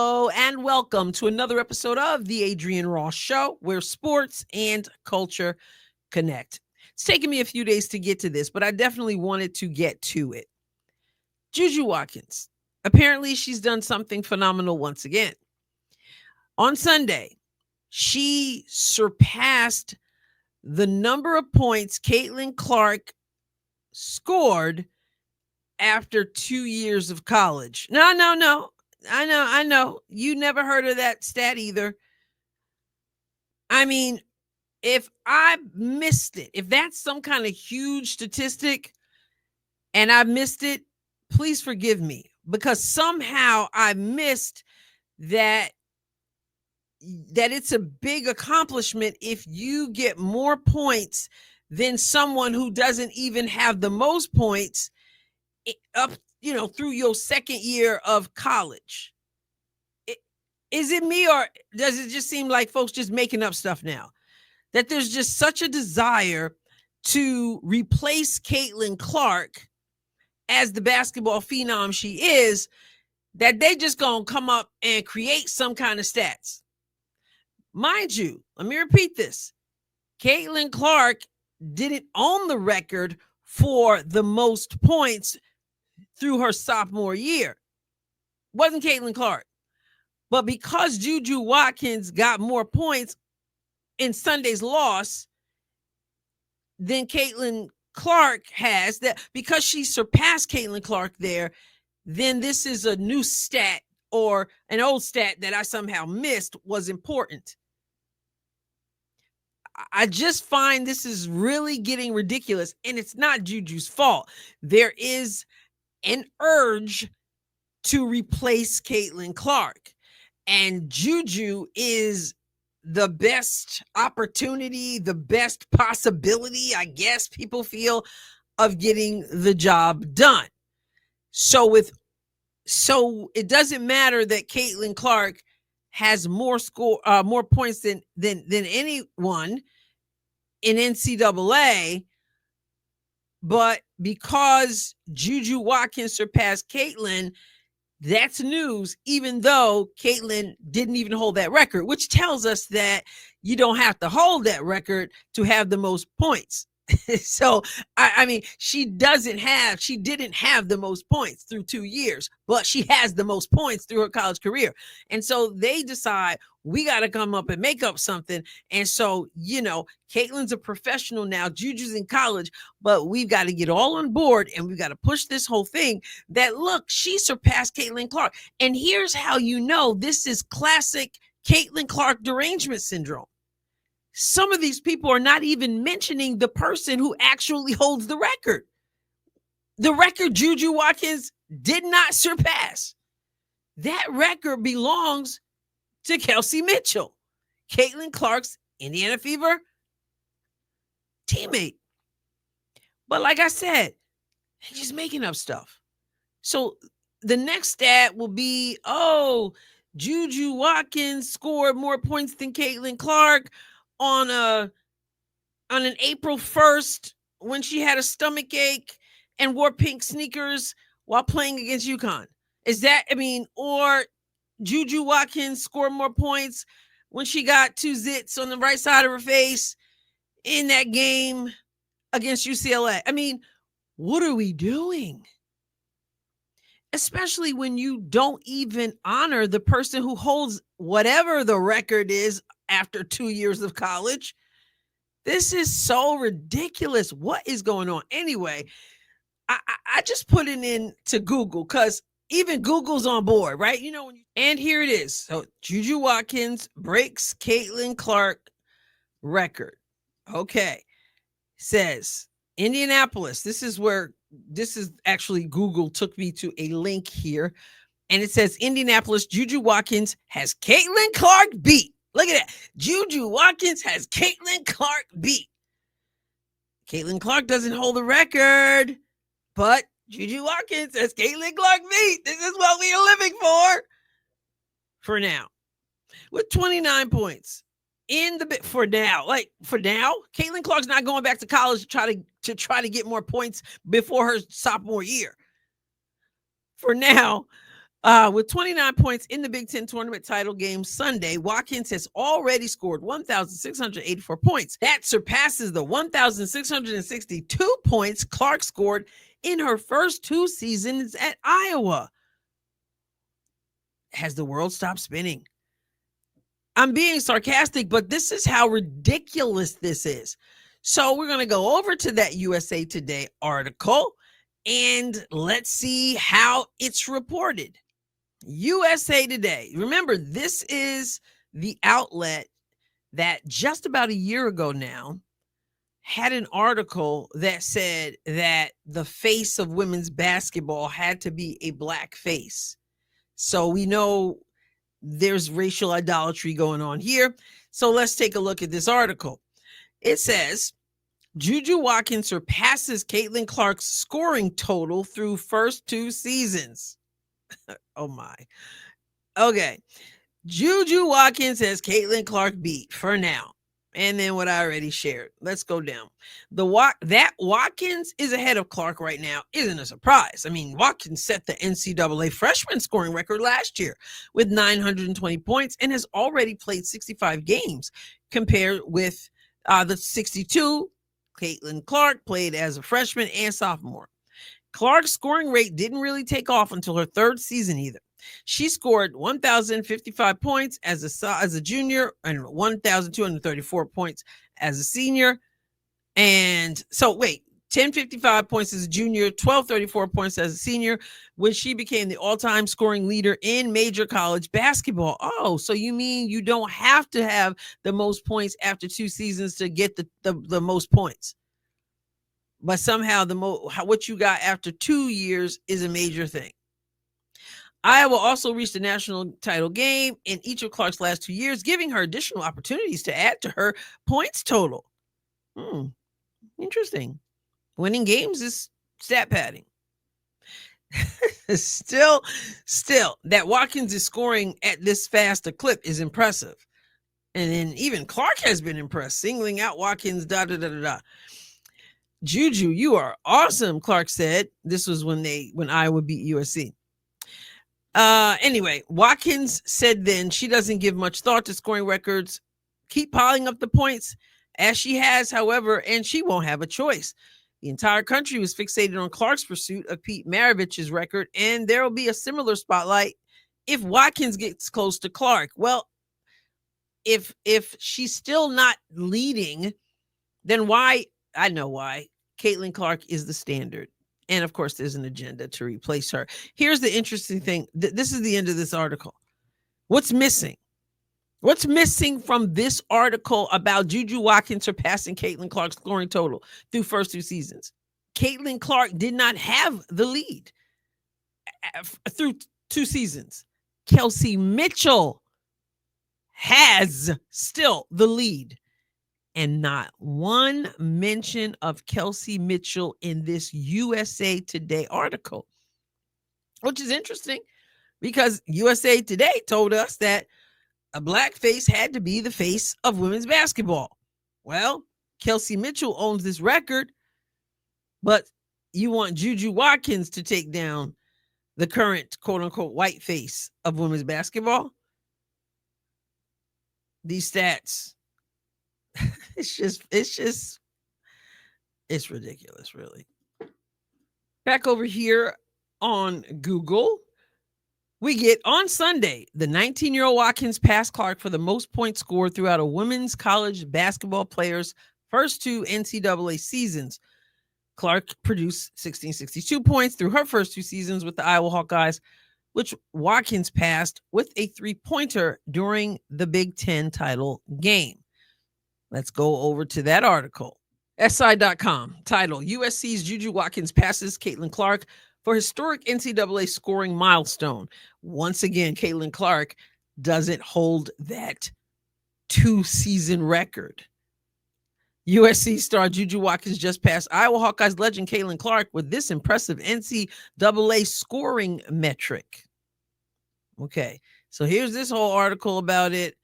Hello and welcome to another episode of the Adrienne Ross Show, where sports and culture connect. It's taken me a few days to get to this, but I definitely wanted to get to it. JuJu Watkins. Apparently, she's done something phenomenal once again. On Sunday, she surpassed the number of points Caitlin Clark scored after 2 years of college. No. I know. You never heard of that stat either. I mean, if I missed it, if that's some kind of huge statistic and I missed it, please forgive me, because somehow I missed that it's a big accomplishment if you get more points than someone who doesn't even have the most points up, through your second year of college. Is it me, or does it just seem like folks just making up stuff now? That there's just such a desire to replace Caitlin Clark as the basketball phenom she is, that they just gonna come up and create some kind of stats. Mind you, let me repeat this. Caitlin Clark didn't own the record for the most points through her sophomore year. Wasn't Caitlin Clark. But because JuJu Watkins got more points in Sunday's loss than Caitlin Clark has, that because she surpassed Caitlin Clark there, then this is a new stat, or an old stat that I somehow missed was important. I just find this is really getting ridiculous, and it's not JuJu's fault. There is an urge to replace Caitlin Clark, and JuJu is the best opportunity, the best possibility, I guess people feel, of getting the job done. So it doesn't matter that Caitlin Clark has more points than anyone in NCAA, but because JuJu Watkins surpassed Caitlin, that's news, even though Caitlin didn't even hold that record, which tells us that you don't have to hold that record to have the most points. So, I mean, she didn't have the most points through 2 years, but she has the most points through her college career. And so they decide, we got to come up and make up something. And so, Caitlin's a professional now, JuJu's in college, but we've got to get all on board, and we've got to push this whole thing that, look, she surpassed Caitlin Clark. And here's how you know this is classic Caitlin Clark derangement syndrome. Some of these people are not even mentioning the person who actually holds the record. The record JuJu Watkins did not surpass. That record belongs to Kelsey Mitchell, Caitlin Clark's Indiana Fever teammate. But like I said, they're just making up stuff. So the next stat will be, JuJu Watkins scored more points than Caitlin Clark on an April 1st when she had a stomach ache and wore pink sneakers while playing against UConn. Or JuJu Watkins scored more points when she got 2 zits on the right side of her face in that game against UCLA. I mean, what are we doing? Especially when you don't even honor the person who holds whatever the record is after 2 years of college. This is so ridiculous. What is going on? Anyway, I just put it in to Google, because even Google's on board, right? And here it is. So JuJu Watkins breaks Caitlin Clark record. Okay. Says Indianapolis. This is actually Google took me to a link here. And it says Indianapolis, JuJu Watkins has Caitlin Clark beat. Look at that. JuJu Watkins has Caitlin Clark beat. Caitlin Clark doesn't hold the record, but JuJu Watkins has Caitlin Clark beat. This is what we are living for now. With 29 points in the bit for now. Caitlin Clark's not going back to college to try to get more points before her sophomore year. For now, With 29 points in the Big Ten tournament title game Sunday, Watkins has already scored 1,684 points. That surpasses the 1,662 points Clark scored in her first 2 seasons at Iowa. Has the world stopped spinning? I'm being sarcastic, but this is how ridiculous this is. So we're going to go over to that USA Today article and let's see how it's reported. USA Today. Remember, this is the outlet that just about a year ago now had an article that said that the face of women's basketball had to be a black face. So we know there's racial idolatry going on here. So let's take a look at this article. It says, JuJu Watkins surpasses Caitlin Clark's scoring total through first 2 seasons. Oh my. Okay. JuJu Watkins has Caitlin Clark beat for now. And then what I already shared. Let's go down. That Watkins is ahead of Clark right now isn't a surprise. I mean, Watkins set the NCAA freshman scoring record last year with 920 points and has already played 65 games compared with the 62 Caitlin Clark played as a freshman and sophomore. Clark's scoring rate didn't really take off until her 3rd season either. She scored 1,055 points as a junior and 1,234 points as a senior. And so 1,055 points as a junior, 1,234 points as a senior, when she became the all-time scoring leader in major college basketball. Oh, so you mean you don't have to have the most points after 2 seasons to get the most points? But somehow what you got after 2 years is a major thing. Iowa also reached the national title game in each of Clark's last 2 years, giving her additional opportunities to add to her points total. Interesting. Winning games is stat padding. Still, that Watkins is scoring at this fast a clip is impressive. And then even Clark has been impressed, singling out Watkins, JuJu, you are awesome, Clark said. This was when Iowa beat USC. Anyway, Watkins said then she doesn't give much thought to scoring records, keep piling up the points as she has, however, and she won't have a choice. The entire country was fixated on Clark's pursuit of Pete Maravich's record, and there will be a similar spotlight if Watkins gets close to Clark. Well, if she's still not leading, then why? I know why. Caitlin Clark is the standard. And of course, there's an agenda to replace her. Here's the interesting thing. This is the end of this article. What's missing? What's missing from this article about JuJu Watkins surpassing Caitlin Clark's scoring total through first 2 seasons? Caitlin Clark did not have the lead through 2 seasons. Kelsey Mitchell has still the lead. And not one mention of Kelsey Mitchell in this USA Today article, which is interesting because USA Today told us that a black face had to be the face of women's basketball. Well, Kelsey Mitchell owns this record, but you want JuJu Watkins to take down the current quote unquote white face of women's basketball? These stats. It's ridiculous, really. Back over here on Google, we get on Sunday, the 19-year-old Watkins passed Clark for the most points scored throughout a women's college basketball player's first 2 NCAA seasons. Clark produced 1,662 points through her first 2 seasons with the Iowa Hawkeyes, which Watkins passed with a 3-pointer during the Big Ten title game. Let's go over to that article. SI.com, title, USC's JuJu Watkins passes Caitlin Clark for historic NCAA scoring milestone. Once again, Caitlin Clark doesn't hold that 2-season record. USC star JuJu Watkins just passed Iowa Hawkeyes legend Caitlin Clark with this impressive NCAA scoring metric. Okay, so here's this whole article about it.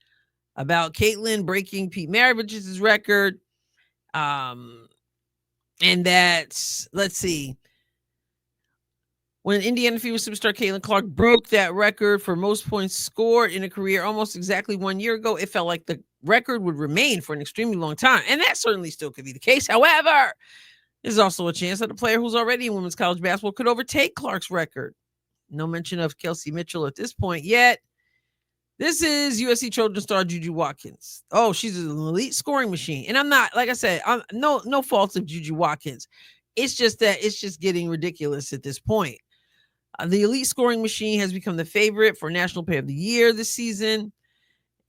About Caitlin breaking Pete Maravich's record. And that's, let's see. When Indiana Fever superstar Caitlin Clark broke that record for most points scored in a career almost exactly 1 year ago, it felt like the record would remain for an extremely long time. And that certainly still could be the case. However, there's also a chance that a player who's already in women's college basketball could overtake Clark's record. No mention of Kelsey Mitchell at this point yet. This is USC Trojan star JuJu Watkins. Oh, she's an elite scoring machine. And I'm not, like I said, I'm no faults of JuJu Watkins. It's just that it's just getting ridiculous at this point. The elite scoring machine has become the favorite for National Player of the Year this season.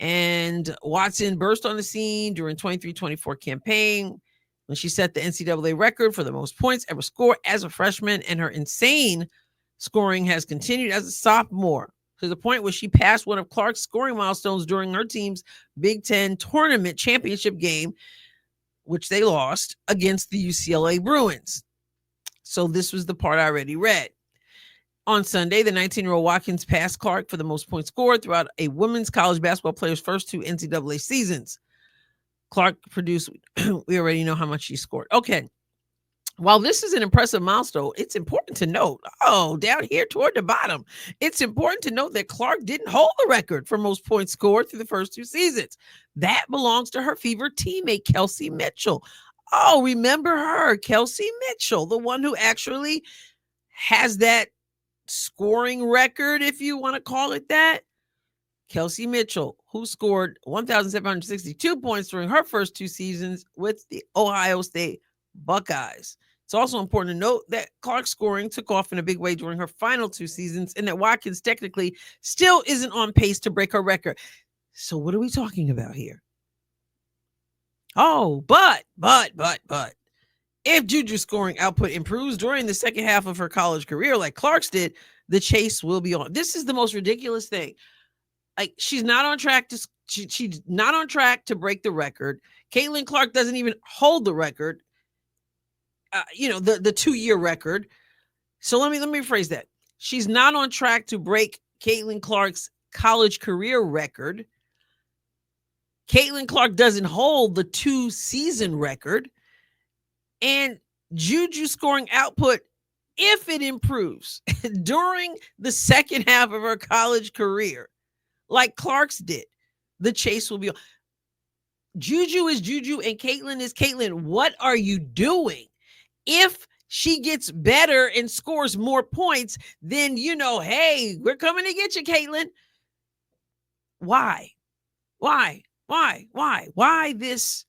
And Watson burst on the scene during 23-24 campaign when she set the NCAA record for the most points ever scored as a freshman. And her insane scoring has continued as a sophomore to the point where she passed one of Clark's scoring milestones during her team's Big Ten tournament championship game, which they lost against the UCLA Bruins. So this was the part I already read. On Sunday, the 19-year-old Watkins passed Clark for the most points scored throughout a women's college basketball player's first 2 NCAA seasons. Clark produced, we already know how much she scored. Okay. While this is an impressive milestone, it's important to note, down here toward the bottom, it's important to note that Clark didn't hold the record for most points scored through the first 2 seasons. That belongs to her Fever teammate, Kelsey Mitchell. Oh, remember her, Kelsey Mitchell, the one who actually has that scoring record, if you want to call it that. Kelsey Mitchell, who scored 1,762 points during her first 2 seasons with the Ohio State Buckeyes. It's also important to note that Clark's scoring took off in a big way during her final 2 seasons and that Watkins technically still isn't on pace to break her record. So what are we talking about here? Oh, but. If JuJu's scoring output improves during the second half of her college career like Clark's did, the chase will be on. This is the most ridiculous thing. Like, she's not on track to she's not on track to break the record. Caitlin Clark doesn't even hold the record. The 2-year record. So let me rephrase that. She's not on track to break Caitlin Clark's college career record. Caitlin Clark doesn't hold the 2-season record. And JuJu scoring output, if it improves during the second half of her college career, like Clark's did, the chase will be on. JuJu is JuJu and Caitlin is Caitlin. What are you doing? If she gets better and scores more points, then hey, we're coming to get you, Caitlin. Why this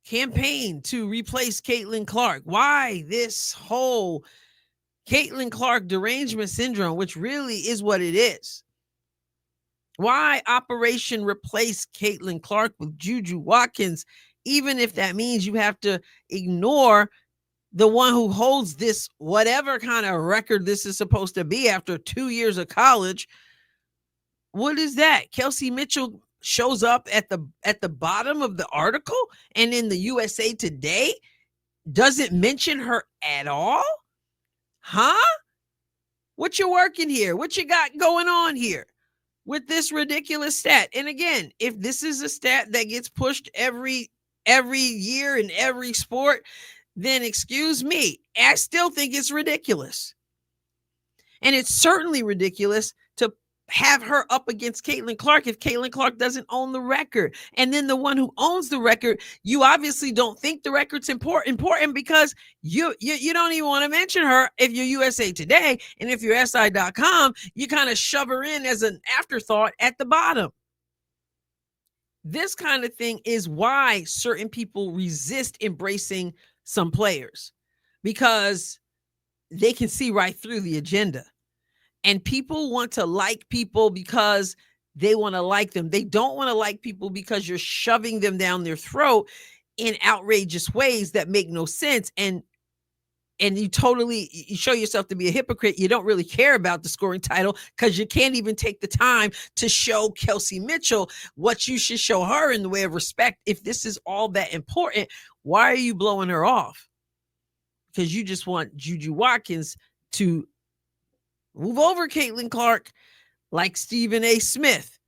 campaign to replace Caitlin Clark? Why this whole Caitlin Clark derangement syndrome, which really is what it is? Why Operation Replace Caitlin Clark with JuJu Watkins, even if that means you have to ignore the one who holds this whatever kind of record this is supposed to be after 2 years of college? What is that? Kelsey Mitchell shows up at the bottom of the article and in the USA Today doesn't mention her at all? Huh? What you working here? What you got going on here with this ridiculous stat? And again, if this is a stat that gets pushed every year in every sport, then excuse me, I still think it's ridiculous. And it's certainly ridiculous to have her up against Caitlin Clark if Caitlin Clark doesn't own the record. And then the one who owns the record, you obviously don't think the record's important because you don't even want to mention her if you're USA Today. And if you're SI.com, you kind of shove her in as an afterthought at the bottom. This kind of thing is why certain people resist embracing some players, because they can see right through the agenda. And people want to like people because they want to like them. They don't want to like people because you're shoving them down their throat in outrageous ways that make no sense. And you show yourself to be a hypocrite. You don't really care about the scoring title because you can't even take the time to show Kelsey Mitchell what you should show her in the way of respect. If this is all that important, why are you blowing her off? Because you just want JuJu Watkins to move over Caitlin Clark like Stephen A. Smith.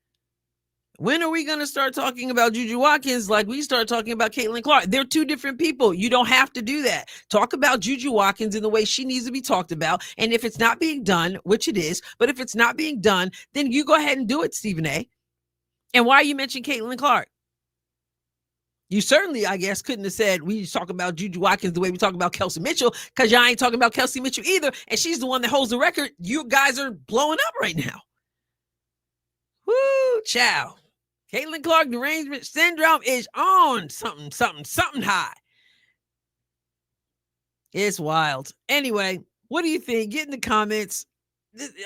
When are we going to start talking about JuJu Watkins like we start talking about Caitlin Clark? They're two different people. You don't have to do that. Talk about JuJu Watkins in the way she needs to be talked about. And if it's not being done, which it is, but if it's not being done, then you go ahead and do it, Stephen A. And why you mentioned Caitlin Clark? You certainly, I guess, couldn't have said we talk about JuJu Watkins the way we talk about Kelsey Mitchell, because y'all ain't talking about Kelsey Mitchell either. And she's the one that holds the record. You guys are blowing up right now. Woo, ciao. Caitlin Clark derangement syndrome is on something high. It's wild. Anyway, what do you think? Get in the comments.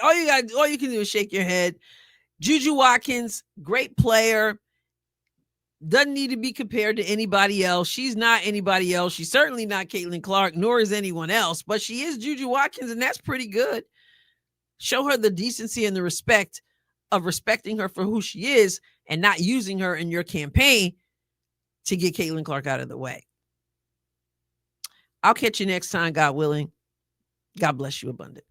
All you can do is shake your head. JuJu Watkins, great player. Doesn't need to be compared to anybody else. She's not anybody else. She's certainly not Caitlin Clark, nor is anyone else, but she is JuJu Watkins, and that's pretty good. Show her the decency and the respect of respecting her for who she is and not using her in your campaign to get Caitlin Clark out of the way. I'll catch you next time, God willing. God bless you abundantly.